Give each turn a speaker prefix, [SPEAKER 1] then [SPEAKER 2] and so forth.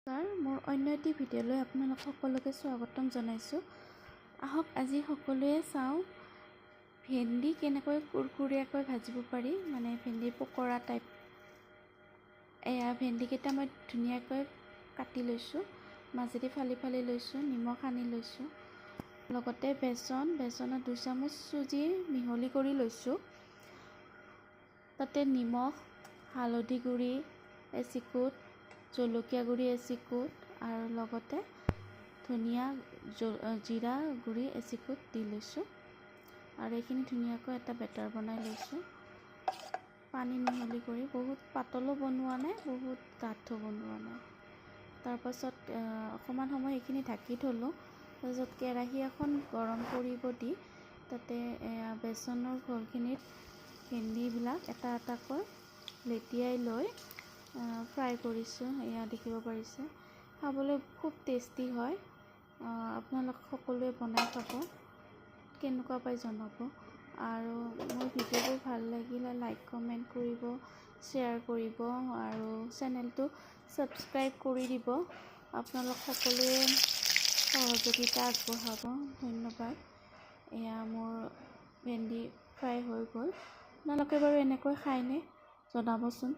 [SPEAKER 1] মোৰ অন্য এটি ভিডিঅ'লৈ আপোনালোক সকলোকে স্বাগতম জনাইছোঁ। আহক আজি সকলোৱে চাওঁ ভেন্দি কেনেকৈ কুৰকুৰীয়াকৈ ভাজিব পাৰি, মানে ভেন্দি পকৰা টাইপ। এয়া ভেন্দিকেইটা মই ধুনীয়াকৈ কাটি লৈছোঁ, মাজেদি ফালি ফালি লৈছোঁ, নিমখ সানি লৈছোঁ। লগতে বেচনত 2 চামুচ চুজি মিহলি কৰি লৈছোঁ। তাতে নিমখ, হালধি গুড়ি এচিকুট, জলকীয়া গুড়ি এচিকুট আৰু লগতে ধনিয়া জিৰা গুড়ি এচিকুট দি লৈছোঁ আৰু এইখিনি ধুনীয়াকৈ এটা বেটাৰ বনাই লৈছোঁ। পানী মিহলি কৰি, বহুত পাতলো বনোৱা নাই, বহুত ডাঠো বনোৱা নাই। তাৰপাছত অকণমান সময় এইখিনি ঢাকি থ'লোঁ। তাৰপিছত কেৰাহী এখন গৰম কৰিব দি তাতে বেচনৰ ঘোলখিনিত ভেন্দিবিলাক এটা এটাকৈ লেটিয়াই লৈ ফ্ৰাই কৰিছোঁ। এয়া দেখিব পাৰিছে, খাবলৈ খুব টেষ্টি হয়। আপোনালোক সকলোৱে বনাই খাব, কেনেকুৱা পাই জনাব। আৰু মোৰ ভিডিঅ'বোৰ ভাল লাগিলে লাইক কমেণ্ট কৰিব, শ্বেয়াৰ কৰিব আৰু চেনেলটো ছাবস্ক্ৰাইব কৰি দিব। আপোনালোক সকলোৱে সহযোগিতা আগবঢ়াব, ধন্যবাদ। এয়া মোৰ ভেন্দি ফ্ৰাই হৈ গ'ল। আপোনালোকে বাৰু এনেকৈ খায়নে জনাবচোন।